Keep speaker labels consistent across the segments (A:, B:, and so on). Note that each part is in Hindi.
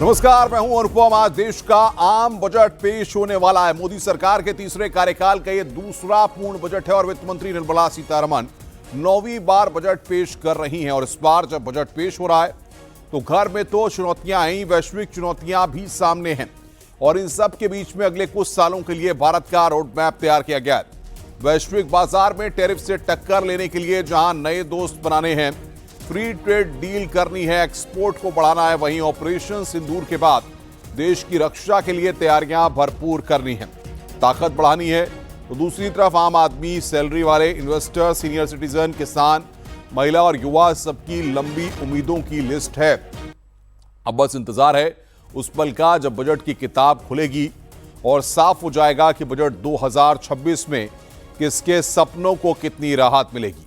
A: नमस्कार, मैं हूं अनुपम। आज देश का आम बजट पेश होने वाला है। मोदी सरकार के तीसरे कार्यकाल का यह दूसरा पूर्ण बजट है और वित्त मंत्री निर्मला सीतारमण 9वीं बार बजट पेश कर रही हैं। और इस बार जब बजट पेश हो रहा है तो घर में तो चुनौतियां आई, वैश्विक चुनौतियां भी सामने हैं और इन सब के बीच में अगले कुछ सालों के लिए भारत का रोड मैप तैयार किया गया है। वैश्विक बाजार में टैरिफ से टक्कर लेने के लिए जहां नए दोस्त बनाने हैं, फ्री ट्रेड डील करनी है, एक्सपोर्ट को बढ़ाना है, वहीं ऑपरेशन सिंदूर के बाद देश की रक्षा के लिए तैयारियां भरपूर करनी है, ताकत बढ़ानी है। तो दूसरी तरफ आम आदमी, सैलरी वाले, इन्वेस्टर, सीनियर सिटीजन, किसान, महिला और युवा, सबकी लंबी उम्मीदों की लिस्ट है। अब बस इंतजार है उस पल का जब बजट की किताब खुलेगी और साफ हो जाएगा कि बजट 2026 में किसके सपनों को कितनी राहत मिलेगी।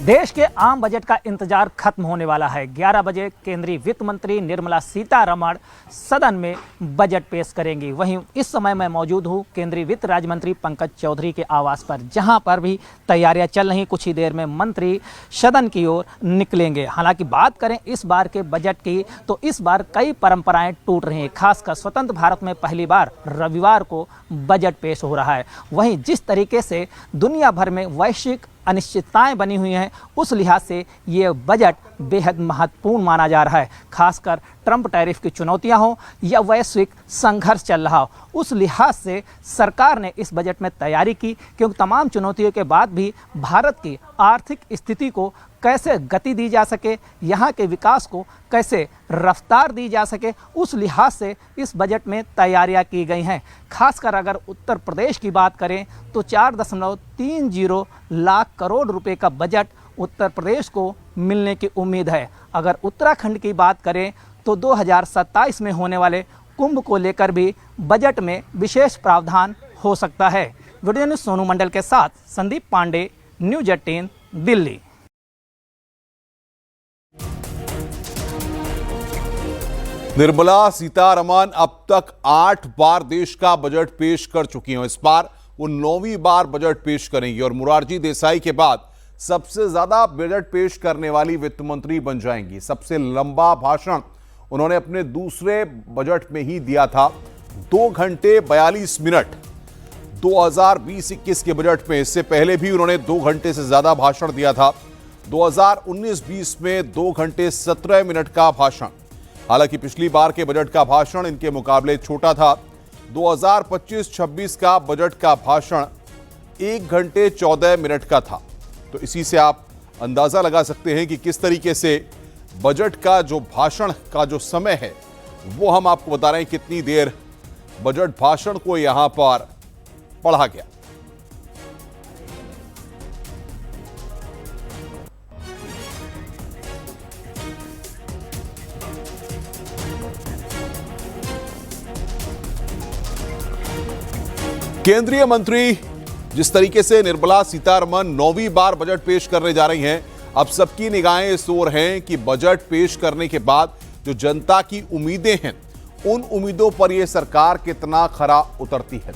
B: देश के आम बजट का इंतजार खत्म होने वाला है। 11 बजे केंद्रीय वित्त मंत्री निर्मला सीतारमण सदन में बजट पेश करेंगी। वहीं इस समय मैं मौजूद हूं केंद्रीय वित्त राज्य मंत्री पंकज चौधरी के आवास पर, जहां पर भी तैयारियां चल रही। कुछ ही देर में मंत्री सदन की ओर निकलेंगे। हालांकि बात करें इस बार के बजट की तो इस बार कई परंपराएं टूट रही हैं। खासकर स्वतंत्र भारत में पहली बार रविवार को बजट पेश हो रहा है। वहीं जिस तरीके से दुनिया भर में वैश्विक अनिश्चितताएं बनी हुई हैं, उस लिहाज से ये बजट बेहद महत्वपूर्ण माना जा रहा है। खासकर ट्रंप टैरिफ की चुनौतियां हो या वैश्विक संघर्ष चल रहा हो, उस लिहाज से सरकार ने इस बजट में तैयारी की, क्योंकि तमाम चुनौतियों के बाद भी भारत की आर्थिक स्थिति को कैसे गति दी जा सके, यहाँ के विकास को कैसे रफ्तार दी जा सके, उस लिहाज से इस बजट में तैयारियां की गई हैं। खासकर अगर उत्तर प्रदेश की बात करें तो 4.30 लाख करोड़ रुपए का बजट उत्तर प्रदेश को मिलने की उम्मीद है। अगर उत्तराखंड की बात करें तो 2027 में होने वाले कुंभ को लेकर भी बजट में विशेष प्रावधान हो सकता है। वीडियो न्यूज़ सोनू मंडल के साथ संदीप पांडे, न्यूज 18 दिल्ली।
A: निर्मला सीतारमण अब तक 8 बार देश का बजट पेश कर चुकी हैं। इस बार वो 9वीं बार बजट पेश करेंगी और मोरारजी देसाई के बाद सबसे ज्यादा बजट पेश करने वाली वित्त मंत्री बन जाएंगी। सबसे लंबा भाषण उन्होंने अपने दूसरे बजट में ही दिया था, 2 घंटे 42 मिनट 2020-21 के बजट में। इससे पहले भी उन्होंने 2 घंटे से ज्यादा भाषण दिया था। 2019-20 में 2 घंटे 17 मिनट का भाषण। हालांकि पिछली बार के बजट का भाषण इनके मुकाबले छोटा था। 2025-26 का बजट का भाषण 1 घंटे 14 मिनट का था। तो इसी से आप अंदाजा लगा सकते हैं कि किस तरीके से बजट का जो भाषण का जो समय है वो हम आपको बता रहे हैं, कितनी देर बजट भाषण को यहां पर पढ़ा गया। केंद्रीय मंत्री जिस तरीके से निर्मला सीतारमण 9वीं बार बजट पेश करने जा रही हैं, अब सबकी निगाहें इस ओर हैं कि बजट पेश करने के बाद जो जनता की उम्मीदें हैं, उन उम्मीदों पर यह सरकार कितना खरा उतरती है।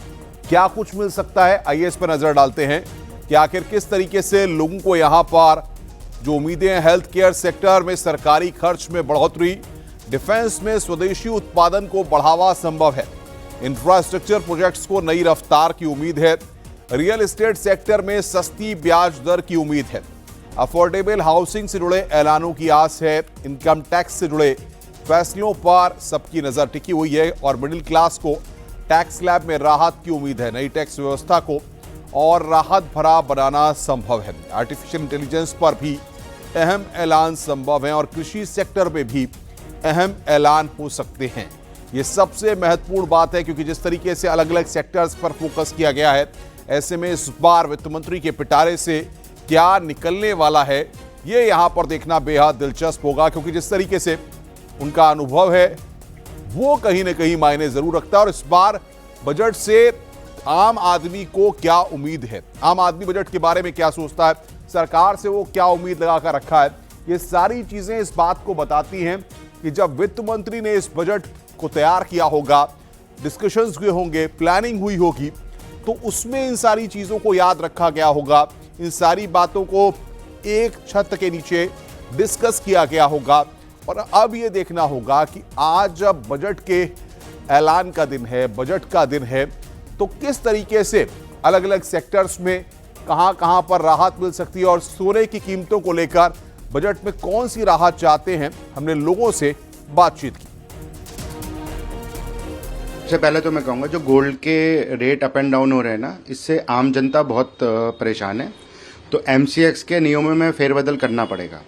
A: क्या कुछ मिल सकता है, आइए इस पर नजर डालते हैं कि आखिर किस तरीके से लोगों को यहां पर जो उम्मीदें हैं, हेल्थ केयर सेक्टर में सरकारी खर्च में बढ़ोतरी, डिफेंस में स्वदेशी उत्पादन को बढ़ावा संभव है, इंफ्रास्ट्रक्चर प्रोजेक्ट्स को नई रफ्तार की उम्मीद है, रियल एस्टेट सेक्टर में सस्ती ब्याज दर की उम्मीद है, अफोर्डेबल हाउसिंग से जुड़े ऐलानों की आस है, इनकम टैक्स से जुड़े फैसलों पर सबकी नजर टिकी हुई है और मिडिल क्लास को टैक्स स्लैब में राहत की उम्मीद है। नई टैक्स व्यवस्था को और राहत भरा बनाना संभव है। आर्टिफिशियल इंटेलिजेंस पर भी अहम ऐलान संभव है और कृषि सेक्टर में भी अहम ऐलान हो सकते हैं। ये सबसे महत्वपूर्ण बात है, क्योंकि जिस तरीके से अलग अलग सेक्टर्स पर फोकस किया गया है, ऐसे में इस बार वित्त मंत्री के पिटारे से क्या निकलने वाला है, ये यहां पर देखना बेहद दिलचस्प होगा। क्योंकि जिस तरीके से उनका अनुभव है वो कहीं ना कहीं मायने जरूर रखता है। और इस बार बजट से आम आदमी को क्या उम्मीद है, आम आदमी बजट के बारे में क्या सोचता है, सरकार से वो क्या उम्मीद लगाकर रखा है, ये सारी चीजें इस बात को बताती हैं कि जब वित्त मंत्री ने इस बजट को तैयार किया होगा, डिस्कशंस हुए होंगे, प्लानिंग हुई होगी, तो उसमें इन सारी चीजों को याद रखा गया होगा, इन सारी बातों को एक छत के नीचे डिस्कस किया गया होगा। और अब यह देखना होगा कि आज जब बजट के ऐलान का दिन है, बजट का दिन है, तो किस तरीके से अलग अलग सेक्टर्स में कहां पर राहत मिल सकती है और सोने की कीमतों को लेकर बजट में कौन सी राहत चाहते हैं। हमने लोगों से बातचीत की।
C: सबसे पहले तो मैं कहूँगा जो गोल्ड के रेट अप एंड डाउन हो रहे हैं ना, इससे आम जनता बहुत परेशान है। तो MCX के नियमों में फेरबदल करना पड़ेगा।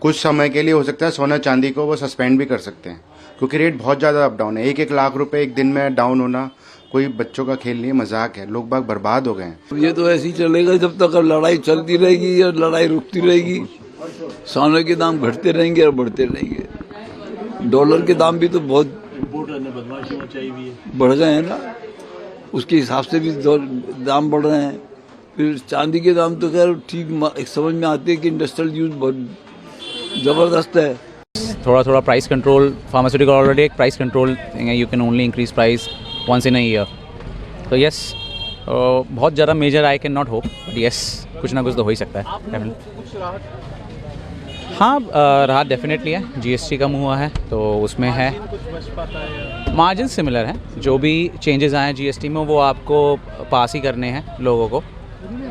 C: कुछ समय के लिए हो सकता है सोना चांदी को वो सस्पेंड भी कर सकते हैं, क्योंकि रेट बहुत ज़्यादा अप डाउन है। 1-1 लाख रुपए एक दिन में डाउन होना कोई बच्चों का खेल नहीं है, मजाक है। लोग बाग बर्बाद हो गए हैं।
D: ये तो ऐसे ही चलेगा जब तक लड़ाई चलती रहेगी और लड़ाई रुकती रहेगी। सोने के दाम घटते रहेंगे और बढ़ते रहेंगे। डॉलर के दाम भी तो बहुत बढ़ गए हैं ना, उसके हिसाब से भी दाम बढ़ रहे हैं। फिर चांदी के दाम तो खैर ठीक समझ में आते हैं कि इंडस्ट्रियल यूज बहुत जबरदस्त है।
E: थोड़ा प्राइस कंट्रोल, फार्मास्यूटिकल ऑलरेडी एक price control, you can only increase price once in a year. तो यस, बहुत ज़्यादा major I can not hope, but yes कुछ ना कुछ तो हो ही सकता है। हाँ, राहत डेफिनेटली है। GST कम हुआ है तो उसमें है। मार्जिन सिमिलर है, जो भी चेंजेस आए हैं GST में वो आपको पास ही करने हैं लोगों को।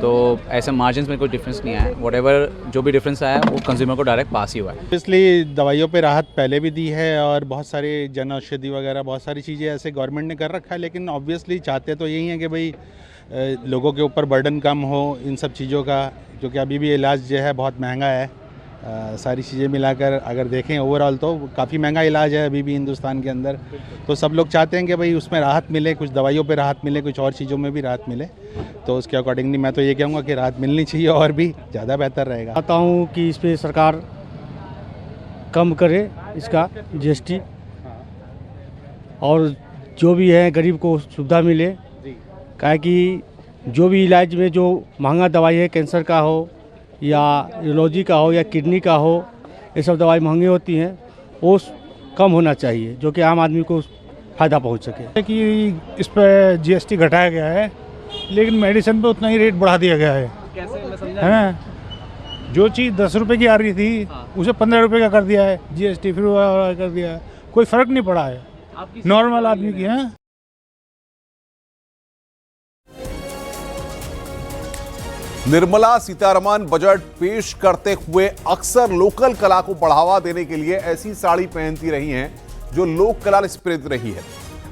E: तो ऐसे मार्जिन में कोई डिफरेंस नहीं आया। व्हाटएवर जो भी डिफरेंस आया वो कंज्यूमर को डायरेक्ट पास ही हुआ है।
F: इसलिए दवाइयों पे राहत पहले भी दी है और बहुत सारे जन औषधि वगैरह बहुत सारी चीज़ें ऐसे गवर्नमेंट ने कर रखा है, लेकिन ऑब्वियसली चाहते तो यही है कि भाई लोगों के ऊपर बर्डन कम हो इन सब चीज़ों का, क्योंकि अभी भी इलाज जो है बहुत महंगा है। सारी चीज़ें मिलाकर अगर देखें ओवरऑल तो काफ़ी महंगा इलाज है अभी भी हिंदुस्तान के अंदर। तो सब लोग चाहते हैं कि भाई उसमें राहत मिले, कुछ दवाइयों पे राहत मिले, कुछ और चीज़ों में भी राहत मिले। तो उसके अकॉर्डिंगली मैं तो ये कहूँगा कि राहत मिलनी चाहिए और भी ज़्यादा बेहतर रहेगा।
G: चाहता हूँ कि इस पर सरकार कम करे इसका GST, और जो भी है गरीब को सुविधा मिले। काहे कि जो भी इलाज में जो महंगा दवाई है, कैंसर का हो या यूरोलॉजी का हो या किडनी का हो, ये सब दवाई महंगी होती हैं, वो कम होना चाहिए जो कि आम आदमी को फ़ायदा पहुंच सके।
H: कि इस पर GST घटाया गया है, लेकिन मेडिसिन पे उतना ही रेट बढ़ा दिया गया है।
B: कैसे मैं समझा?
H: है जो चीज़ 10 रुपये की आ रही थी उसे 15 रुपये का कर दिया है GST, फिर वो कर दिया है। कोई फ़र्क नहीं पड़ा है नॉर्मल आदमी की। है
A: निर्मला सीतारमण बजट पेश करते हुए अक्सर लोकल कला को बढ़ावा देने के लिए ऐसी साड़ी पहनती रही हैं जो लोक कला से प्रेरित रही है।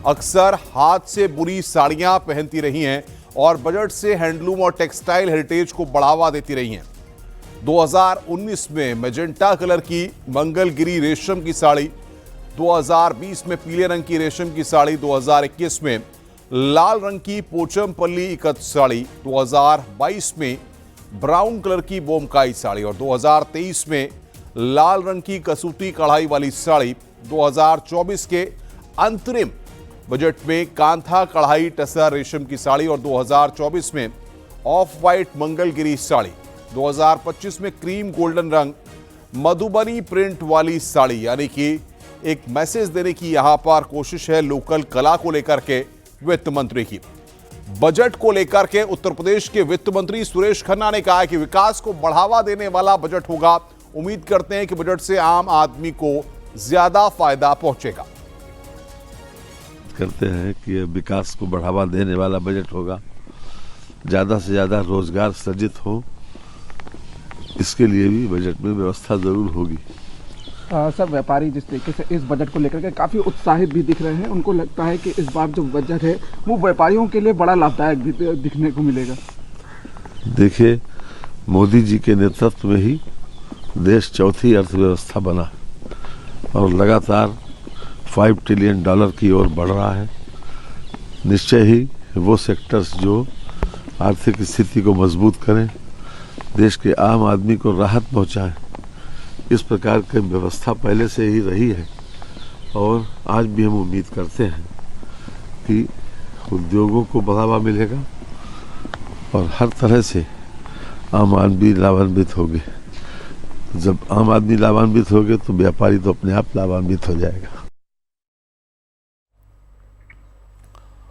A: अक्सर हाथ से बुनी साड़ियां पहनती रही हैं और बजट से हैंडलूम और टेक्सटाइल हेरिटेज को बढ़ावा देती रही हैं। 2019 में मैजेंटा कलर की मंगलगिरी रेशम की साड़ी, 2020 में पीले रंग की रेशम की साड़ी, 2021 में लाल रंग की पोचमपल्ली इकत साड़ी, 2022 में ब्राउन कलर की बोमकाई साड़ी और 2023 में लाल रंग की कसूती कढ़ाई वाली साड़ी। 2024 के अंतरिम बजट में कांथा कढ़ाई टसर रेशम की साड़ी और 2024 में ऑफ वाइट मंगलगिरी साड़ी, 2025 में क्रीम गोल्डन रंग मधुबनी प्रिंट वाली साड़ी। यानी कि एक मैसेज देने की यहां पर कोशिश है लोकल कला को लेकर के वित्त मंत्री की। बजट को लेकर के उत्तर प्रदेश के वित्त मंत्री सुरेश खन्ना ने कहा है कि विकास को बढ़ावा देने वाला बजट होगा। उम्मीद करते हैं कि बजट से आम आदमी को ज्यादा फायदा पहुंचेगा।
I: करते हैं कि विकास को बढ़ावा देने वाला बजट होगा, ज्यादा से ज्यादा रोजगार सृजित हो, इसके लिए भी बजट में व्यवस्था जरूर होगी।
J: सर, व्यापारी जिस तरीके से इस बजट को लेकर के काफ़ी उत्साहित भी दिख रहे हैं, उनको लगता है कि इस बार जो बजट है वो व्यापारियों के लिए बड़ा लाभदायक भी दिखने को मिलेगा।
I: देखिए, मोदी जी के नेतृत्व में ही देश चौथी अर्थव्यवस्था बना और लगातार $5 ट्रिलियन की ओर बढ़ रहा है। निश्चय ही वो सेक्टर्स जो आर्थिक स्थिति को मजबूत करें, देश के आम आदमी को राहत पहुंचाएं, इस प्रकार की व्यवस्था पहले से ही रही है और आज भी हम उम्मीद करते हैं कि उद्योगों को बढ़ावा मिलेगा और हर तरह से आम आदमी लाभान्वित होंगे। जब आम आदमी लाभान्वित होंगे तो व्यापारी तो अपने आप लाभान्वित हो जाएगा।